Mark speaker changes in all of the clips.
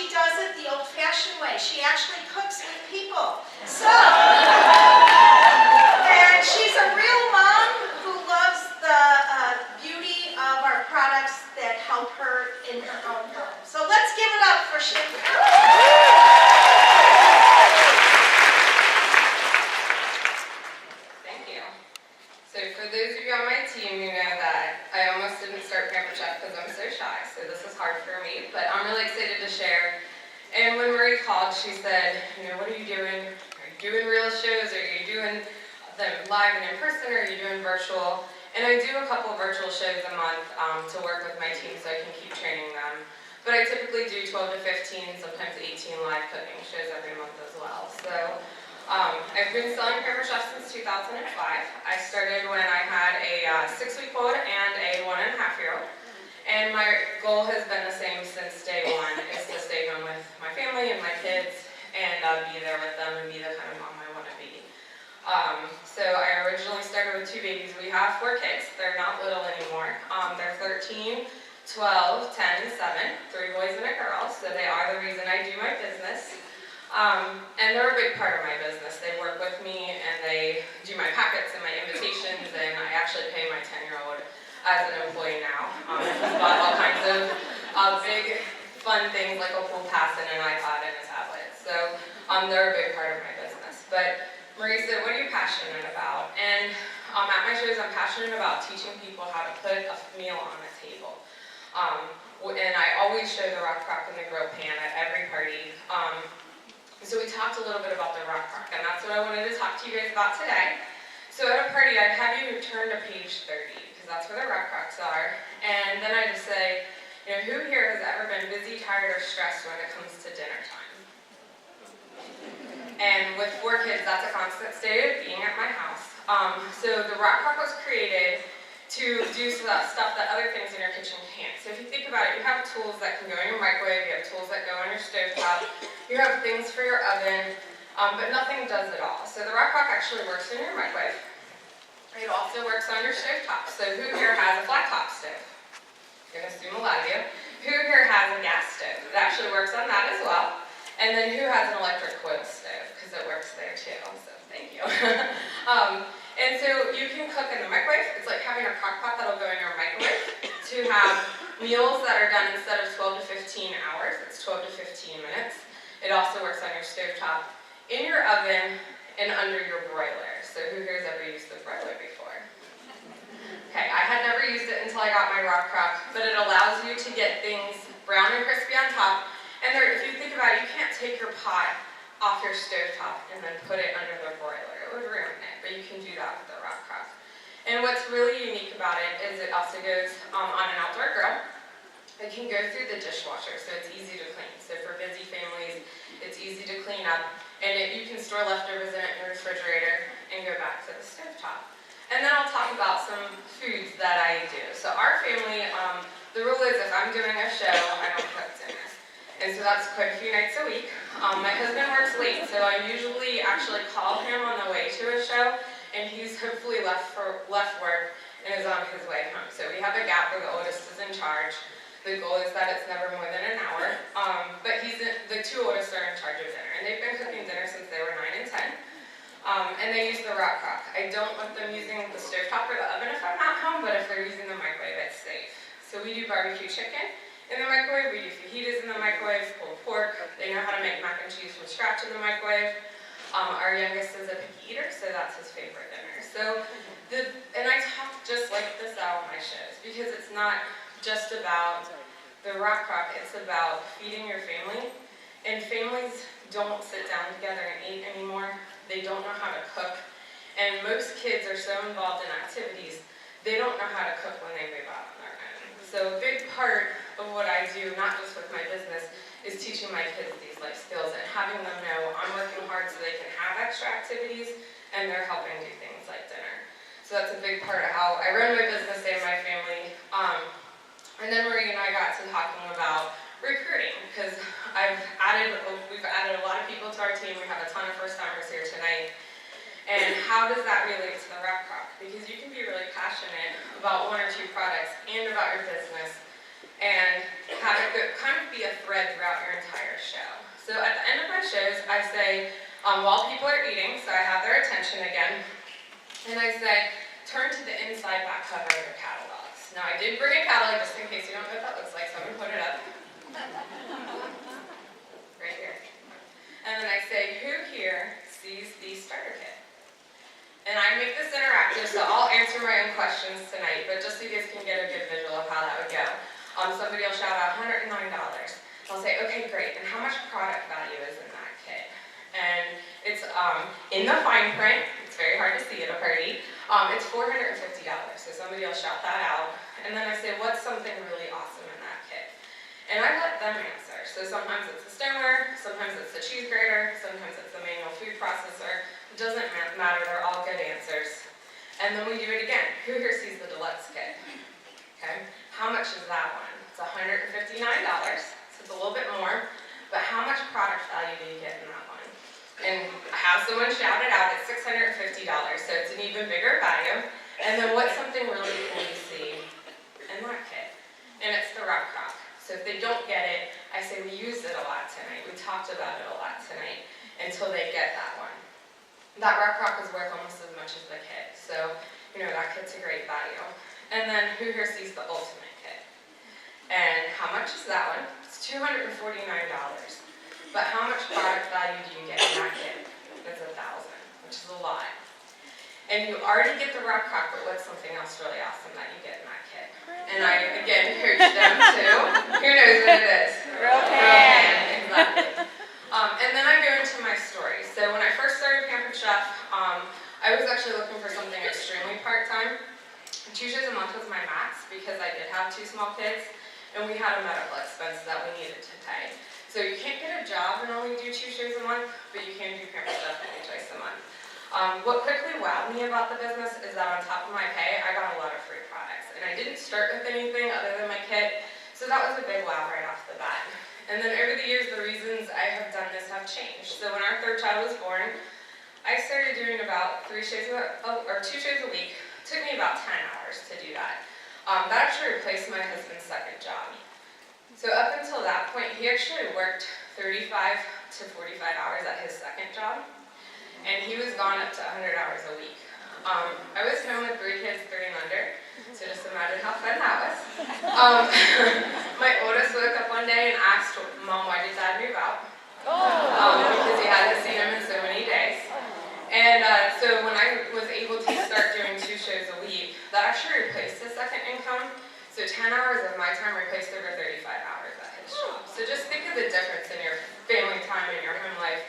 Speaker 1: she does it the old-fashioned way. She actually cooks with people. So, and she's a real mom who loves the beauty of our products that help her in her own home. So let's give it up for Chantelle.
Speaker 2: So for those of you on my team, you know that I almost didn't start Pamper Chef because I'm so shy, so this is hard for me, but I'm really excited to share. And when Marie called, she said, you know, what are you doing? Are you doing real shows? Are you doing them live and in person, or are you doing virtual? And I do a couple virtual shows a month to work with my team so I can keep training them. But I typically do 12 to 15, sometimes 18 live cooking shows every month as well. So I've been selling Pamper Chef since 2005. I started when I had a 6-week-old and a 1.5-year-old. And my goal has been the same since day one, is to stay home with my family and my kids and be there with them and be the kind of mom I want to be. So I originally started with 2 babies. We have 4 kids. They're not little anymore. They're 13, 12, 10, 7, 3 boys and a girl. So they are the reason I do my business. And they're a big part of my business. They work with me and they do my packets and my invitations, and I actually pay my 10-year-old as an employee now. He's bought all kinds of big fun things like a pool pass and an iPod and a tablet. So they're a big part of my business. But Marie said, what are you passionate about? And at my shows, I'm passionate about teaching people how to put a meal on the table. And I always show the rock crock and the grill pan at every party. So we talked a little bit about the rock crock, and that's what I wanted to talk to you guys about today. So at a party, I'd have you turn to page 30, because that's where the rock crocks are. And then I just say, you know, who here has ever been busy, tired, or stressed when it comes to dinner time? And with 4 kids, that's a constant state of being at my house. So the rock crock was created to do stuff that other things in your kitchen can't. So if you think about it, you have tools that can go in your microwave, you have tools that go on your stovetop, you have things for your oven, but nothing does it all. So the rock crock actually works in your microwave. It also works on your stovetop. So who here has a flat top stove? I'm going to assume a lot of you. Who here has a gas stove? It actually works on that as well. And then who has an electric coil stove? Because it works there too, so thank you. And so you can cook in the microwave. It's like having a crock pot that'll go in your microwave to have meals that are done instead of 12 to 15 hours. It's 12 to 15 minutes. It also works on your stovetop, in your oven, and under your broiler. So who here has ever used the broiler before? Okay, I had never used it until I got my rock crock, but it allows you to get things brown and crispy on top. And if you think about it, you can't take your pot off your stovetop and then put it under the broiler. It would ruin it, but you can do that with the rock crock. And what's really unique about it is it also goes on an outdoor grill. It can go through the dishwasher, so it's easy to clean. So for busy families, it's easy to clean up. And you can store leftovers in it in the refrigerator and go back to the stovetop. And then I'll talk about some foods that I do. So our family, the rule is if I'm doing a show, I don't cook dinner. And so that's quite a few nights a week. My husband works late, so I usually actually call him on the way to a show, and he's hopefully left work and is on his way home. So we have a gap where the oldest is in charge. The goal is that it's never more than an hour, but the 2 oldest are in charge of dinner, and they've been cooking dinner since they were 9 and 10. And they use the rock crock. I don't want them using the stovetop or the oven if I'm not home, but if they're using the microwave, it's safe. So we do barbecue chicken in the microwave, we do fajitas in the microwave, pulled pork. They know how to make mac and cheese from scratch in the microwave. Our youngest is a picky eater, so that's his favorite dinner. So, and I talk just like this out on my shows, because it's not just about the rock crock, it's about feeding your family. And families don't sit down together and eat anymore. They don't know how to cook. And most kids are so involved in activities, they don't know how to cook when they move out on their own. So a big part of what I do, not just with my business, is teaching my kids these life skills and having them know I'm working hard so they can have extra activities and they're helping do things like dinner. So that's a big part of how I run my business and my family. And then Marie and I got to talking about recruiting, because we've added a lot of people to our team. We have a ton of first-timers here tonight. And how does that relate to the rock crock? Because you can be really passionate about 1 or 2 products and about your business and have it kind of be a thread throughout your entire show. So at the end of my shows, I say, while people are eating, so I have their attention again, and I say, turn to the inside back cover of your catalogs. Now I did bring a catalog just in case you don't know what that looks like, so I'm going to put it up. Right here. And then I say, who here sees the starter kit? And I make this interactive, so I'll answer my own questions tonight, but just so you guys can get a good visual of how that would go. Somebody will shout out $109. I'll say, okay, great, and how much product value is in that kit? And it's in the fine print. It's very hard to see at a party. It's $450, so somebody will shout that out. And then I say, what's something really awesome in that kit? And I let them answer. So sometimes it's the stoneware, sometimes it's the cheese grater, sometimes it's the manual food processor. It doesn't matter, they're all good answers. And then we do it again. Who here sees the deluxe kit? Okay, how much is that one? It's $159, so it's a little bit more, but how much product value do you get in that one? And I have someone shout it out, it's $650, so it's an even bigger value. And then what's something really cool you see in that kit? And it's the rock crock. So if they don't get it, I say we used it a lot tonight, we talked about it a lot tonight, until they get that one. That rock crock is worth almost as much as the kit, so that kit's a great value. And then who here sees the ultimate kit? And how much is that one? It's $249. But how much product value do you get in that kit? It's $1,000, which is a lot. And you already get the rock crock, but what's something else really awesome that you get in that kit? And I, again, encourage them to, who knows what it is?
Speaker 3: Real pan.
Speaker 2: Exactly. And then I go into my story. So when I first started Pampered Chef, I was actually looking for something extremely part-time. 2 shows a month was my max because I did have 2 small kids, and we had a medical expense that we needed to pay. So you can't get a job and only do 2 shows a month, but you can do Pampered Chef twice a month. What quickly wowed me about the business is that on top of my pay, I got a lot of free products. And I didn't start with anything other than my kit, so that was a big wow right off the bat. And then over the years, the reasons I have done this have changed. So when our 3rd child was born, I started doing about 2 shows a week. It took me about 10 hours to do that. That actually replaced my husband's 2nd job. So up until that point, he actually worked 35 to 45 hours at his 2nd job, and he was gone up to 100 hours a week. I was home with 3 kids, 3 and under, so just imagine how fun that was. My oldest woke up one day and asked, Mom, why did Dad move out? Because he hadn't seen him in so many days. And so when I was able to start doing 2 shows a week, that actually replaced his 2nd income. So 10 hours of my time replaced over 35 hours at his job. So just think of the difference in your family time and your home life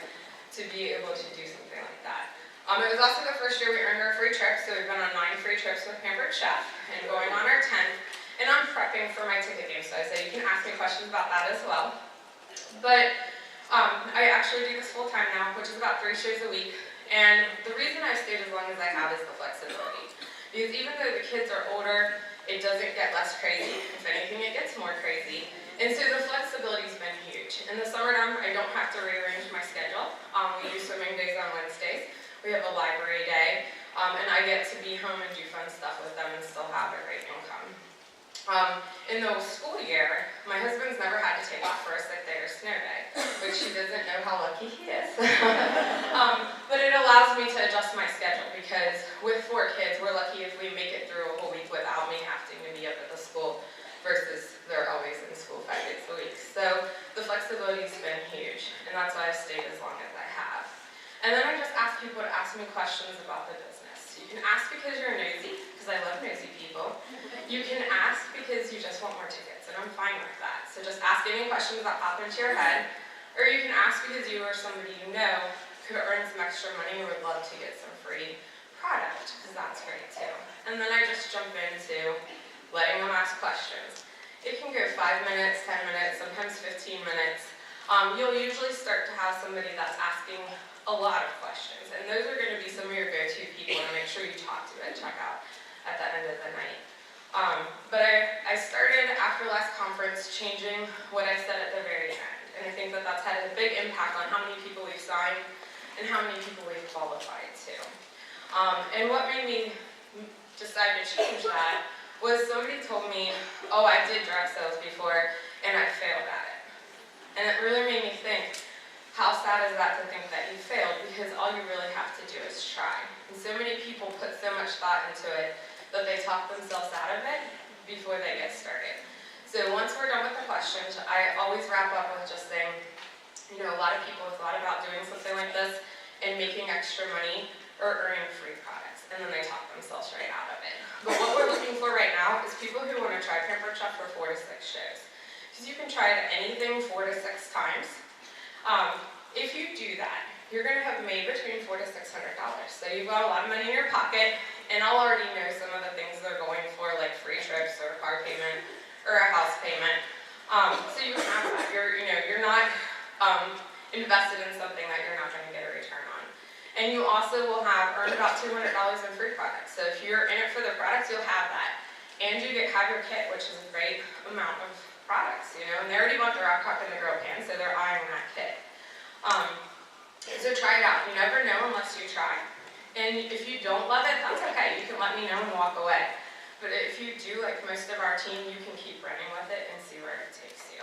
Speaker 2: to be able to do something like that. It was also the first year we earned our free trips, so we've been on 9 free trips with Pampered Chef, and going on our 10th. And I'm prepping for my ticket game, so I said you can ask me questions about that as well. But I actually do this full time now, which is about 3 shows a week. And the reason I've stayed as long as I have is the flexibility. Because even though the kids are older, it doesn't get less crazy. If anything, it gets more crazy. And so the flexibility's been huge. In the summertime, I don't have to rearrange my schedule. We do swimming days on Wednesdays. We have a library day. And I get to be home and do fun stuff with them and still have a great income. In the school year, my husband's never had to take off for a sick day or snow day, which he doesn't know how lucky he is. But it allows me to adjust my schedule because with 4 kids, we're lucky if we make it through a whole week without me having to be up at the school versus they're always in school 5 days a week. So the flexibility's been huge, and that's why I've stayed as long as I have. And then I just ask people to ask me questions about the business. You can ask because you're nosy, because I love nosy people. You can ask because you just want more tickets, and I'm fine with that. So just ask any questions that pop into your head, or you can ask because you or somebody you know could earn some extra money or would love to get some free product, because that's great too. And then I just jump into letting them ask questions. It can go 5 minutes, 10 minutes, sometimes 15 minutes. You'll usually start to have somebody that's asking a lot of questions, and those are going to be some of your go-to people to make sure you talk to and check out at the end of the night. But I started after last conference changing what I said at the very end, and I think that that's had a big impact on how many people we've signed and how many people we've qualified to. And what made me decide to change that was somebody told me, oh, I did direct sales before, and I failed at it. And it really made me think, how sad is that to think that you failed, because all you really have to do is try. And so many people put so much thought into it that they talk themselves out of it before they get started. So once we're done with the questions, I always wrap up with just saying, you know, a lot of people have thought about doing something like this and making extra money or earning free products, and then they talk themselves right out of it. But what we're looking for right now is people who want to try Pampered Chef for 4 to 6 shows. Because you can try it anything 4 to 6 times. If you do that, you're going to have made between $400 to $600. So you've got a lot of money in your pocket, and I'll already know some of the things they're going for, like free trips or a car payment or a house payment. So you can have that. You're not invested in something that you're not going to get a return on. And you also will have earned about $200 in free products. So if you're in it for the products, you'll have that. And you have your kit, which is a great amount of products, you know. And they already bought the rock cup and the grill pan, so they're eyeing that kit. So try it out. You never know unless you try. And if you don't love it, that's okay. You can let me know and walk away. But if you do, like most of our team, you can keep running with it and see where it takes you.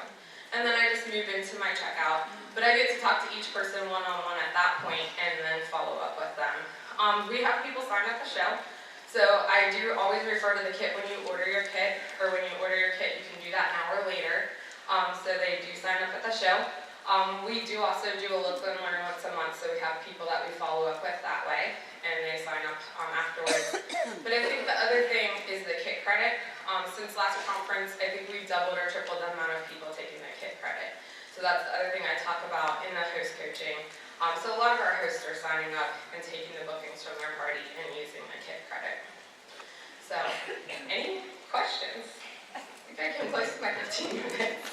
Speaker 2: And then I just move into my checkout. But I get to talk to each person one-on-one at that point and then follow up with them. We have people sign up the show. So I do always refer to the kit when you order your kit, or when you order your kit, you can do that an hour later. So they do sign up at the show. We do also do a look and learn once a month, so we have people that we follow up with that way, and they sign up afterwards. But I think the other thing is the kit credit. Since last conference, I think we've doubled or tripled the amount of people taking the kit credit. So that's the other thing I talk about in the host coaching. So a lot of our hosts are signing up and taking the bookings from their party and using the kit credit. So, any questions? I think I came close to my 15 minutes.